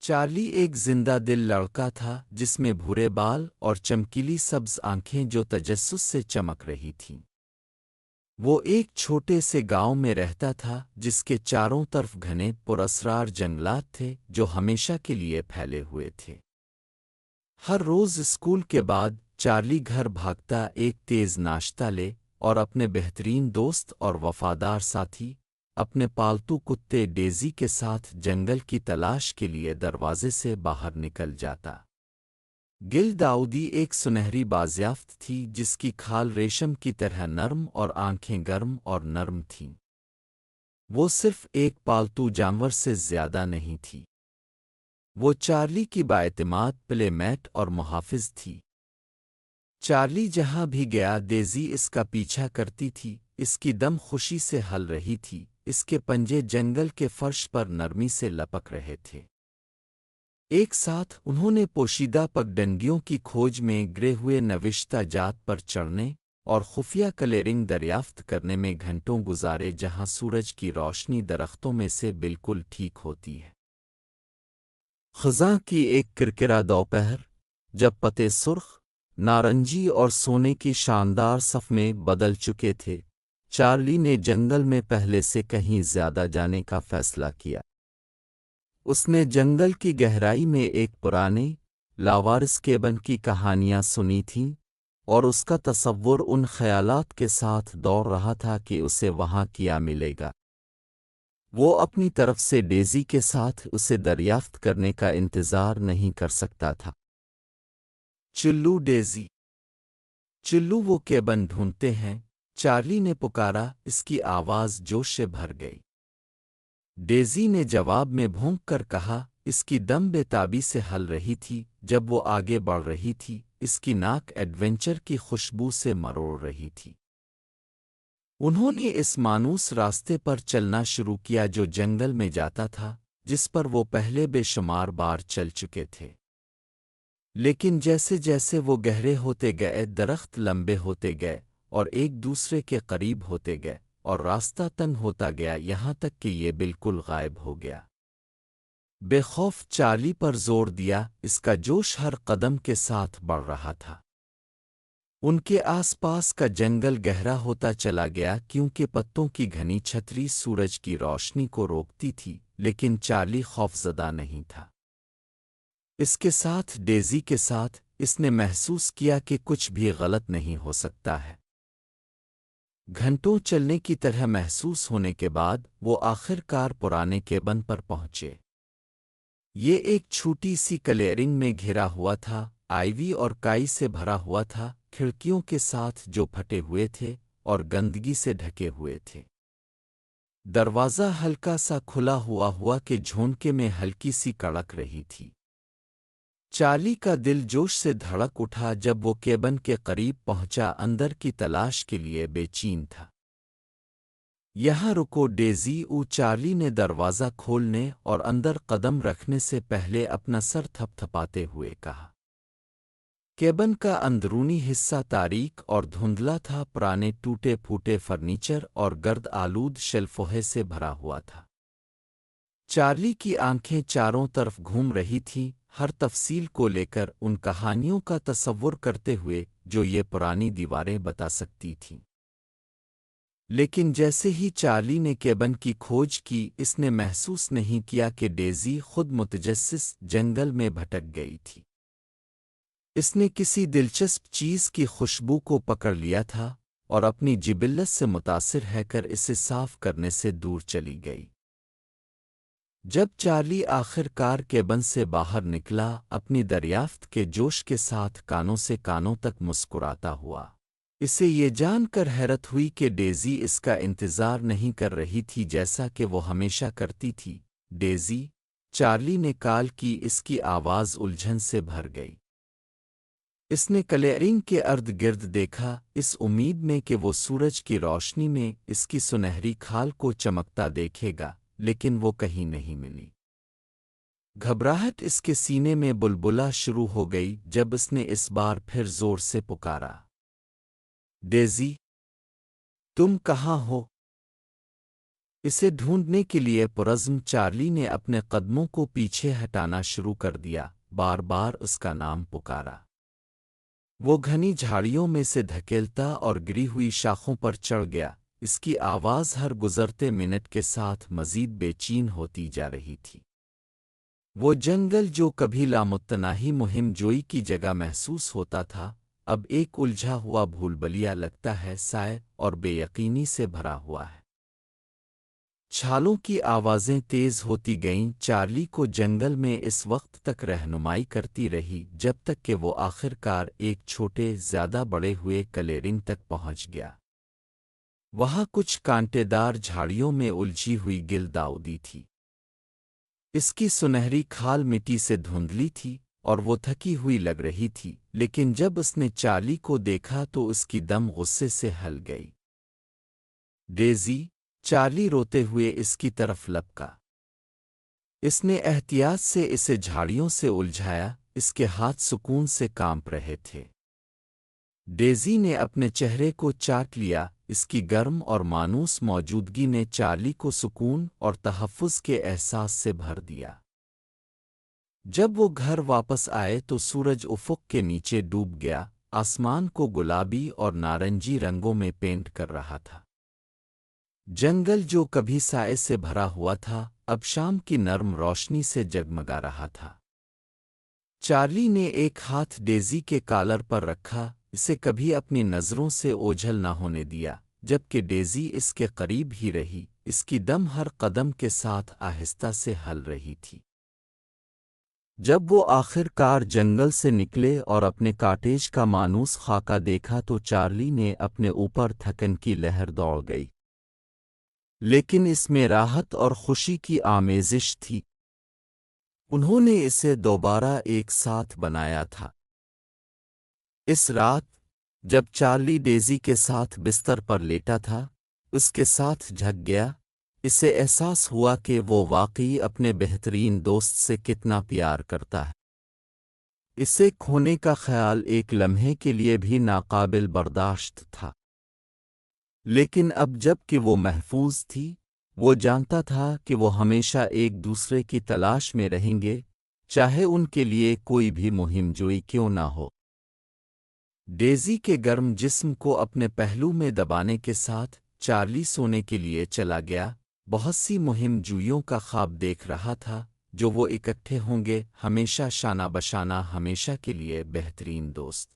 Charlie ایک زندہ دل لڑکا تھا جس میں بھورے بال اور چمکیلی سبز آنکھیں جو تجسس سے چمک رہی تھیں۔ وہ ایک چھوٹے سے گاؤں میں رہتا تھا جس کے چاروں طرف گھنے پراسرار جنگلات تھے جو ہمیشہ کے لیے پھیلے ہوئے تھے۔ ہر روز اسکول کے بعد چارلی گھر بھاگتا ایک تیز ناشتہ لے اور اپنے بہترین دوست اور وفادار ساتھی اپنے پالتو کتے ڈیزی کے ساتھ جنگل کی تلاش کے لیے دروازے سے باہر نکل جاتا۔ گل داؤدی ایک سنہری بازیافت تھی جس کی کھال ریشم کی طرح نرم اور آنکھیں گرم اور نرم تھیں۔ وہ صرف ایک پالتو جانور سے زیادہ نہیں تھی۔ وہ چارلی کی بااعتماد پلے میٹ اور محافظ تھی۔ چارلی جہاں بھی گیا ڈیزی اس کا پیچھا کرتی تھی، اس کی دم خوشی سے ہل رہی تھی، اس کے پنجے جنگل کے فرش پر نرمی سے لپک رہے تھے۔ ایک ساتھ انہوں نے پوشیدہ پگڈنڈیوں کی کھوج میں گرے ہوئے نوشتہ جات پر چڑھنے اور خفیہ کلیرنگ دریافت کرنے میں گھنٹوں گزارے جہاں سورج کی روشنی درختوں میں سے بالکل ٹھیک ہوتی ہے۔ خزاں کی ایک کرکرا دوپہر جب پتے سرخ، نارنجی اور سونے کی شاندار صف میں بدل چکے تھے، چارلی نے جنگل میں پہلے سے کہیں زیادہ جانے کا فیصلہ کیا۔ اس نے جنگل کی گہرائی میں ایک پرانے لاوارث کیبن کی کہانیاں سنی تھیں اور اس کا تصور ان خیالات کے ساتھ دوڑ رہا تھا کہ اسے وہاں کیا ملے گا۔ وہ اپنی طرف سے ڈیزی کے ساتھ اسے دریافت کرنے کا انتظار نہیں کر سکتا تھا۔ چلو ڈیزی، چلو وہ کیبن ڈھونڈتے ہیں، چارلی نے پکارا، اس کی آواز جوش سے بھر گئی۔ ڈیزی نے جواب میں بھونک کر کہا، اس کی دم بے تابی سے ہل رہی تھی جب وہ آگے بڑھ رہی تھی، اس کی ناک ایڈونچر کی خوشبو سے مروڑ رہی تھی۔ انہوں نے اس مانوس راستے پر چلنا شروع کیا جو جنگل میں جاتا تھا، جس پر وہ پہلے بے شمار بار چل چکے تھے۔ لیکن جیسے جیسے وہ گہرے ہوتے گئے، درخت لمبے ہوتے گئے اور ایک دوسرے کے قریب ہوتے گئے، اور راستہ تنگ ہوتا گیا یہاں تک کہ یہ بالکل غائب ہو گیا۔ بے خوف چارلی پر زور دیا، اس کا جوش ہر قدم کے ساتھ بڑھ رہا تھا۔ ان کے آس پاس کا جنگل گہرا ہوتا چلا گیا کیونکہ پتوں کی گھنی چھتری سورج کی روشنی کو روکتی تھی، لیکن چارلی خوفزدہ نہیں تھا۔ اس کے ساتھ ڈیزی کے ساتھ اس نے محسوس کیا کہ کچھ بھی غلط نہیں ہو سکتا ہے۔ گھنٹوں چلنے کی طرح محسوس ہونے کے بعد وہ آخر کار پرانے کیبن پر پہنچے۔ یہ ایک چھوٹی سی کلیئرنگ میں گھرا ہوا تھا، آئیوی اور کائی سے بھرا ہوا تھا، کھڑکیوں کے ساتھ جو پھٹے ہوئے تھے اور گندگی سے ڈھکے ہوئے تھے۔ دروازہ ہلکا سا کھلا ہوا کہ جھونکے میں ہلکی سی کڑک رہی تھی۔ چارلی کا دل جوش سے دھڑک اٹھا جب وہ کیبن کے قریب پہنچا، اندر کی تلاش کے لیے بے چین تھا۔ یہاں رکو ڈیزی، چارلی نے دروازہ کھولنے اور اندر قدم رکھنے سے پہلے اپنا سر تھپ تھپاتے ہوئے کہا۔ کیبن کا اندرونی حصہ تاریک اور دھندلا تھا، پرانے ٹوٹے پھوٹے فرنیچر اور گرد آلود شیلفوں سے بھرا ہوا تھا۔ چارلی کی آنکھیں چاروں طرف گھوم رہی تھیں، ہر تفصیل کو لے کر ان کہانیوں کا تصور کرتے ہوئے جو یہ پرانی دیواریں بتا سکتی تھیں۔ لیکن جیسے ہی چارلی نے کیبن کی کھوج کی، اس نے محسوس نہیں کیا کہ ڈیزی خود متجسس جنگل میں بھٹک گئی تھی۔ اس نے کسی دلچسپ چیز کی خوشبو کو پکڑ لیا تھا اور اپنی جبلت سے متاثر ہے کر اسے صاف کرنے سے دور چلی گئی۔ جب چارلی آخر کار کیبن سے باہر نکلا، اپنی دریافت کے جوش کے ساتھ کانوں سے کانوں تک مسکراتا ہوا، اسے یہ جان کر حیرت ہوئی کہ ڈیزی اس کا انتظار نہیں کر رہی تھی جیسا کہ وہ ہمیشہ کرتی تھی۔ ڈیزی، چارلی نے کال کی، اس کی آواز الجھن سے بھر گئی۔ اس نے کلیئرنگ کے ارد گرد دیکھا، اس امید میں کہ وہ سورج کی روشنی میں اس کی سنہری کھال کو چمکتا دیکھے گا، لیکن وہ کہیں نہیں ملی۔ گھبراہٹ اس کے سینے میں بلبلا شروع ہو گئی جب اس نے اس بار پھر زور سے پکارا، ڈیزی، تم کہاں ہو؟ اسے ڈھونڈنے کے لیے پرعزم چارلی نے اپنے قدموں کو پیچھے ہٹانا شروع کر دیا، بار بار اس کا نام پکارا۔ وہ گھنی جھاڑیوں میں سے دھکیلتا اور گری ہوئی شاخوں پر چڑھ گیا، اس کی آواز ہر گزرتے منٹ کے ساتھ مزید بے چین ہوتی جا رہی تھی۔ وہ جنگل جو کبھی لامتناہی مہم جوئی کی جگہ محسوس ہوتا تھا، اب ایک الجھا ہوا بھول بھلیا لگتا ہے، سائے اور بے یقینی سے بھرا ہوا ہے۔ چھالوں کی آوازیں تیز ہوتی گئیں، چارلی کو جنگل میں اس وقت تک رہنمائی کرتی رہی جب تک کہ وہ آخر کار ایک چھوٹے زیادہ بڑے ہوئے کلیرنگ تک پہنچ گیا۔ وہاں کچھ کانٹے دار جھاڑیوں میں الجھی ہوئی گل داؤدی تھی۔ اس کی سنہری کھال مٹی سے دھندلی تھی اور وہ تھکی ہوئی لگ رہی تھی، لیکن جب اس نے چارلی کو دیکھا تو اس کی دم غصے سے ہل گئی۔ ڈیزی، چارلی روتے ہوئے اس کی طرف لپکا۔ اس نے احتیاط سے اسے جھاڑیوں سے الجھایا، اس کے ہاتھ سکون سے کانپ رہے تھے۔ ڈیزی نے اپنے چہرے کو چاٹ لیا، اس کی گرم اور مانوس موجودگی نے چارلی کو سکون اور تحفظ کے احساس سے بھر دیا۔ جب وہ گھر واپس آئے تو سورج افق کے نیچے ڈوب گیا، آسمان کو گلابی اور نارنجی رنگوں میں پینٹ کر رہا تھا۔ جنگل جو کبھی سائے سے بھرا ہوا تھا، اب شام کی نرم روشنی سے جگمگا رہا تھا۔ چارلی نے ایک ہاتھ ڈیزی کے کالر پر رکھا، اسے کبھی اپنی نظروں سے اوجھل نہ ہونے دیا، جبکہ ڈیزی اس کے قریب ہی رہی، اس کی دم ہر قدم کے ساتھ آہستہ سے ہل رہی تھی۔ جب وہ آخر کار جنگل سے نکلے اور اپنے کاٹیج کا مانوس خاکہ دیکھا تو چارلی نے اپنے اوپر تھکن کی لہر دوڑ گئی، لیکن اس میں راحت اور خوشی کی آمیزش تھی۔ انہوں نے اسے دوبارہ ایک ساتھ بنایا تھا۔ اس رات جب چارلی ڈیزی کے ساتھ بستر پر لیٹا تھا، اس کے ساتھ جھک گیا، اسے احساس ہوا کہ وہ واقعی اپنے بہترین دوست سے کتنا پیار کرتا ہے۔ اسے کھونے کا خیال ایک لمحے کے لیے بھی ناقابل برداشت تھا، لیکن اب جب کہ وہ محفوظ تھی، وہ جانتا تھا کہ وہ ہمیشہ ایک دوسرے کی تلاش میں رہیں گے، چاہے ان کے لیے کوئی بھی مہم جوئی کیوں نہ ہو۔ ڈیزی کے گرم جسم کو اپنے پہلو میں دبانے کے ساتھ چارلی سونے کے لیے چلا گیا، بہت سی مہم جوئیوں کا خواب دیکھ رہا تھا جو وہ اکٹھے ہوں گے، ہمیشہ شانہ بشانہ، ہمیشہ کے لیے بہترین دوست۔